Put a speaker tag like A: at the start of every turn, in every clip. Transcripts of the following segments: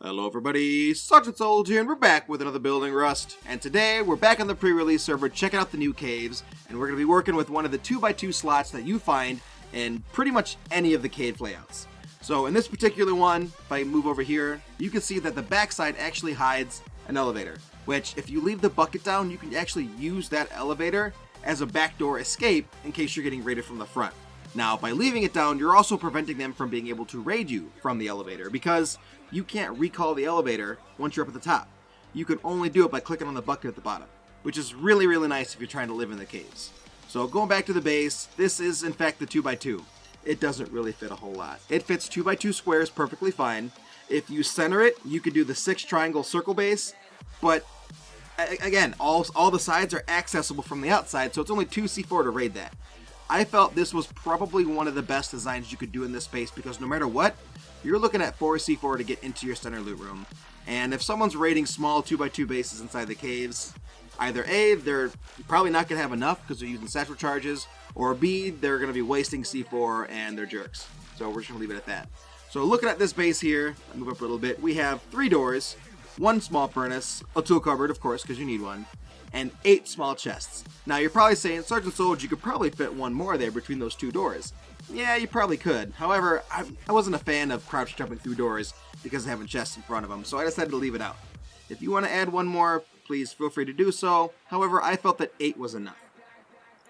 A: Hello everybody, Sergeant Soldier here, and we're back with another Building Rust. And today, we're back on the pre-release server checking out the new caves, and we're going to be working with one of the 2x2 slots that you find in pretty much any of the cave layouts. So in this particular one, if I move over here, you can see that the backside actually hides an elevator, which if you leave the bucket down, you can actually use that elevator as a backdoor escape in case you're getting raided from the front. Now, by leaving it down, you're also preventing them from being able to raid you from the elevator because you can't recall the elevator once you're up at the top. You can only do it by clicking on the bucket at the bottom, which is really, really nice if you're trying to live in the caves. So going back to the base, this is in fact the 2x2. It doesn't really fit a whole lot. It fits 2x2 squares perfectly fine. If you center it, you could do the 6 triangle circle base, but again, all the sides are accessible from the outside, so it's only 2c4 to raid that. I felt this was probably one of the best designs you could do in this space because no matter what, you're looking at 4c4 to get into your center loot room. And if someone's raiding small 2x2 bases inside the caves, either A, they're probably not going to have enough because they're using satchel charges, or B, they're going to be wasting C4 and they're jerks. So we're just going to leave it at that. So looking at this base here, I'll move up a little bit, we have 3 doors, 1 small furnace, a tool cupboard of course because you need one, and 8 small chests. Now you're probably saying, Sergeant Soldier, you could probably fit one more there between those 2 doors. Yeah, you probably could. However, I wasn't a fan of crouch jumping through doors because of having chests in front of them, so I decided to leave it out. If you want to add one more, please feel free to do so. However, I felt that 8 was enough.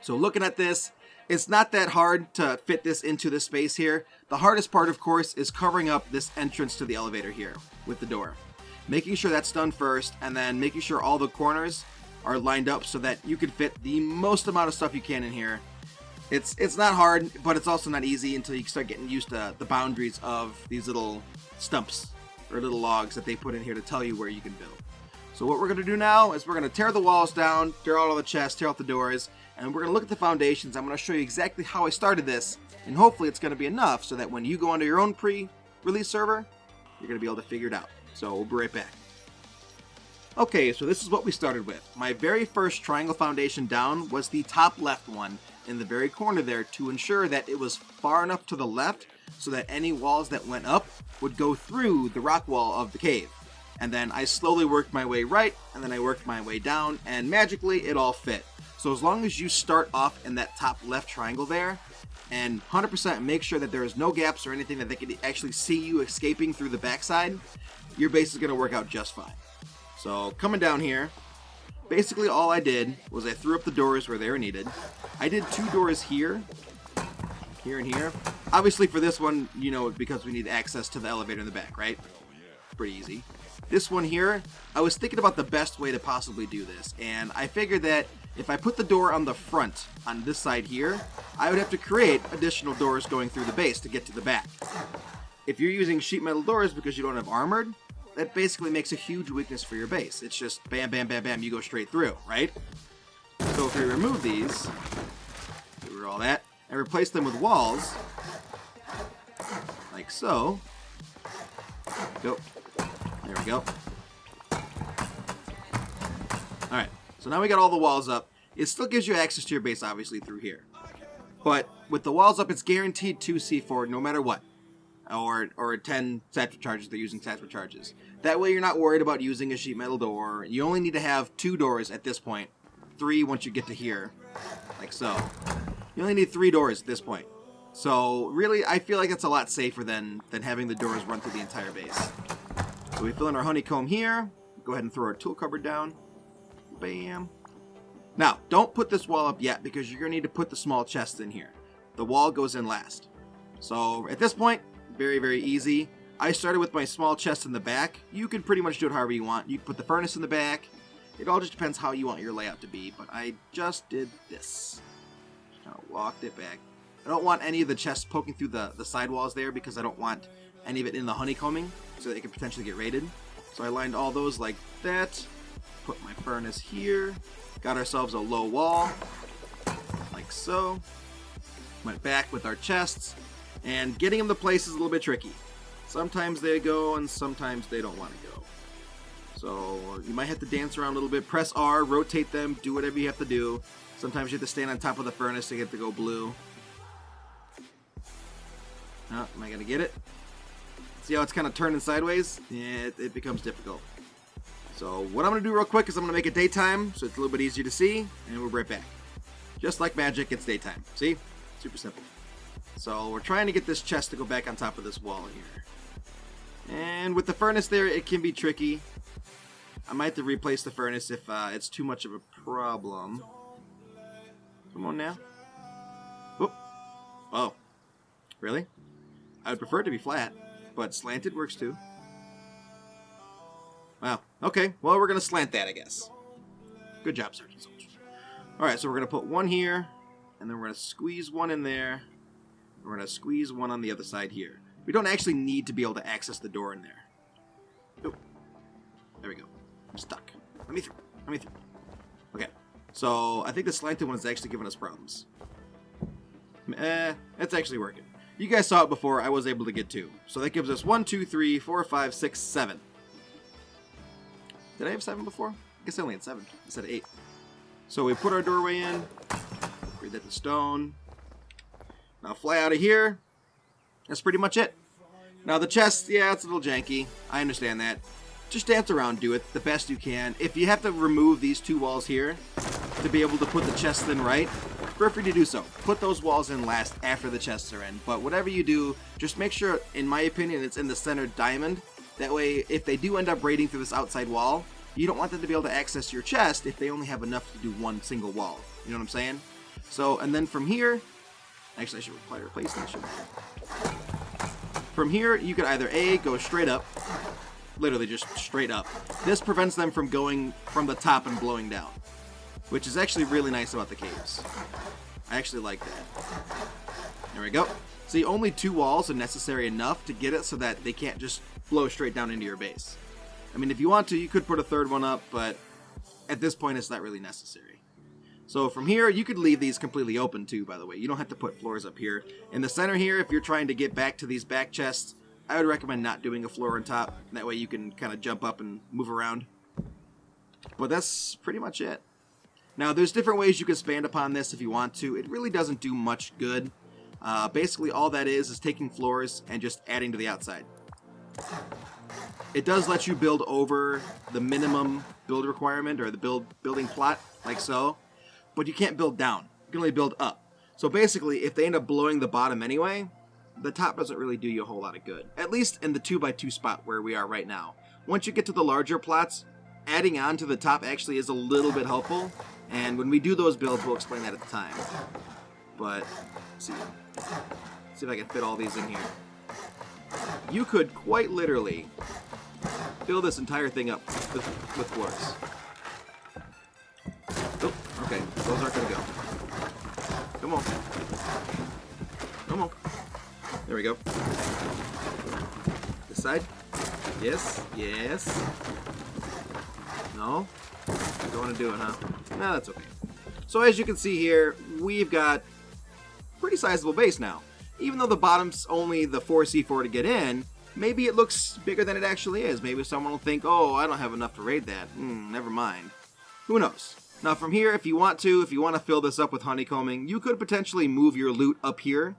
A: So looking at this, it's not that hard to fit this into this space here. The hardest part, of course, is covering up this entrance to the elevator here with the door. Making sure that's done first, and then making sure all the corners are lined up so that you can fit the most amount of stuff you can in here. It's not hard, but it's also not easy until you start getting used to the boundaries of these little stumps or little logs that they put in here to tell you where you can build. So what we're going to do now is we're going to tear the walls down, tear out all the chests, tear out the doors, and we're going to look at the foundations. I'm going to show you exactly how I started this, and hopefully it's going to be enough so that when you go onto your own pre-release server, you're going to be able to figure it out. So we'll be right back. Okay, so this is what we started with. My very first triangle foundation down was the top left one in the very corner there to ensure that it was far enough to the left so that any walls that went up would go through the rock wall of the cave. And then I slowly worked my way right, and then I worked my way down, and magically it all fit. So as long as you start off in that top left triangle there, and 100% make sure that there is no gaps or anything that they can actually see you escaping through the backside, your base is going to work out just fine. So coming down here, basically all I did was I threw up the doors where they were needed. I did 2 doors here, here and here. Obviously for this one, you know, because we need access to the elevator in the back, right? Pretty easy. This one here, I was thinking about the best way to possibly do this, and I figured that if I put the door on the front, on this side here, I would have to create additional doors going through the base to get to the back. If you're using sheet metal doors because you don't have armored, that basically makes a huge weakness for your base. It's just bam, bam, bam, bam, you go straight through, right? So if we remove these, get rid of all that, and replace them with walls, like so. Go. There we go. Alright, so now we got all the walls up. It still gives you access to your base, obviously, through here. But with the walls up, it's guaranteed 2c4 no matter what. Or 10 satchel charges, they're using satchel charges. That way you're not worried about using a sheet metal door. You only need to have 2 doors at this point. 3 once you get to here. Like so. You only need 3 doors at this point. So really, I feel like it's a lot safer than having the doors run through the entire base. So we fill in our honeycomb here. Go ahead and throw our tool cupboard down. Bam. Now, don't put this wall up yet because you're going to need to put the small chests in here. The wall goes in last. So at this point, very, very easy. I started with my small chest in the back. You can pretty much do it however you want. You can put the furnace in the back. It all just depends how you want your layout to be, but I just did this. Kind of walked it back. I don't want any of the chests poking through the sidewalls there because I don't want any of it in the honeycombing so that it could potentially get raided. So I lined all those like that. Put my furnace here. Got ourselves a low wall, like so. Went back with our chests. And getting them to place is a little bit tricky. Sometimes they go and sometimes they don't want to go. So you might have to dance around a little bit. Press R, rotate them, do whatever you have to do. Sometimes you have to stand on top of the furnace to get it to go blue. Oh, am I going to get it? See how it's kind of turning sideways? Yeah, it becomes difficult. So what I'm going to do real quick is I'm going to make it daytime so it's a little bit easier to see, and we'll be right back. Just like magic, it's daytime. See? Super simple. So we're trying to get this chest to go back on top of this wall here. And with the furnace there, it can be tricky. I might have to replace the furnace if it's too much of a problem. Come on now. Whoop. Oh. Really? I would prefer it to be flat, but slanted works too. Wow. Okay. Well, we're going to slant that, I guess. Good job, Sergeant Soldier. Alright, so we're going to put one here, and then we're going to squeeze one in there. We're going to squeeze one on the other side here. We don't actually need to be able to access the door in there. Oh. There we go. I'm stuck. Let me through. Let me through. Okay. So, I think the slanted one is actually giving us problems. It's actually working. You guys saw it before. I was able to get 2. So that gives us 1, 2, 3, 4, 5, 6, 7. Did I have 7 before? I guess I only had 7 instead of 8. So we put our doorway in. Read that to stone. Now fly out of here. That's pretty much it. Now the chest, yeah, it's a little janky. I understand that. Just dance around, do it the best you can. If you have to remove these 2 walls here to be able to put the chests in right, feel free to do so. Put those walls in last after the chests are in. But whatever you do, just make sure, in my opinion, it's in the center diamond. That way, if they do end up raiding through this outside wall, you don't want them to be able to access your chest if they only have enough to do one single wall. You know what I'm saying? So, and then from here, actually I should replace that. From here, you could either A, go straight up, literally just straight up. This prevents them from going from the top and blowing down, which is actually really nice about the caves. I actually like that. There we go. See, only 2 walls are necessary enough to get it so that they can't just blow straight down into your base. I mean, if you want to, you could put a 3rd one up, but at this point, it's not really necessary. So from here, you could leave these completely open too, by the way. You don't have to put floors up here. In the center here, if you're trying to get back to these back chests, I would recommend not doing a floor on top. That way you can kind of jump up and move around. But that's pretty much it. Now, there's different ways you can expand upon this if you want to. It really doesn't do much good. Basically, all that is taking floors and just adding to the outside. It does let you build over the minimum build requirement or the building plot, like so. But you can't build down. You can only build up. So basically, if they end up blowing the bottom anyway, the top doesn't really do you a whole lot of good. At least in the 2x2 spot where we are right now. Once you get to the larger plots, adding on to the top actually is a little bit helpful. And when we do those builds, we'll explain that at the time. But, let's see if I can fit all these in here. You could quite literally fill this entire thing up with floors. Oh, okay, those aren't going to go. Come on. Come on. There we go. This side. Yes, yes. No? Don't want to do it, huh? No, that's okay. So as you can see here, we've got pretty sizable base now. Even though the bottom's only the 4C4 to get in, maybe it looks bigger than it actually is. Maybe someone will think, oh, I don't have enough to raid that. Never mind. Who knows? Now from here, if you want to fill this up with honeycombing, you could potentially move your loot up here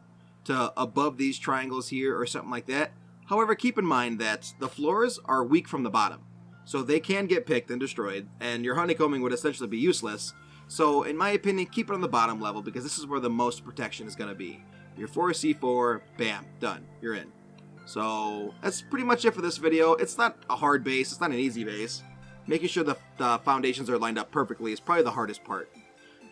A: to above these triangles here or something like that. However, keep in mind that the floors are weak from the bottom. So they can get picked and destroyed, and your honeycombing would essentially be useless. So in my opinion, keep it on the bottom level because this is where the most protection is going to be. Your 4C4, bam, done. You're in. So that's pretty much it for this video. It's not a hard base. It's not an easy base. Making sure the foundations are lined up perfectly is probably the hardest part.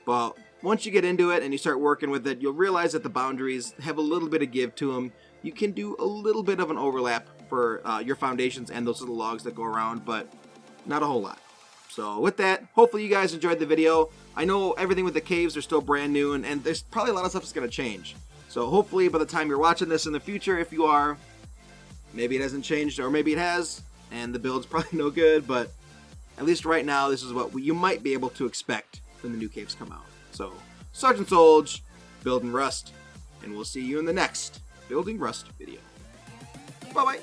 A: But once you get into it and you start working with it, you'll realize that the boundaries have a little bit of give to them. You can do a little bit of an overlap for your foundations and those little logs that go around, but not a whole lot. So with that, hopefully you guys enjoyed the video. I know everything with the caves are still brand new, and there's probably a lot of stuff that's going to change. So hopefully by the time you're watching this in the future, if you are, maybe it hasn't changed, or maybe it has, and the build's probably no good, but at least right now, this is what you might be able to expect when the new caves come out. So, Sergeant Solj, Building Rust, and we'll see you in the next Building Rust video. Bye-bye.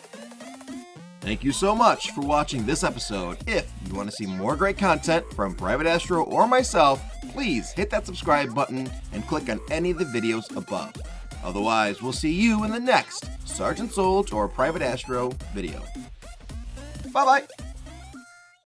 A: Thank you so much for watching this episode. If you want to see more great content from Private Astro or myself, please hit that subscribe button and click on any of the videos above. Otherwise, we'll see you in the next Sergeant Solge or Private Astro video. Bye-bye!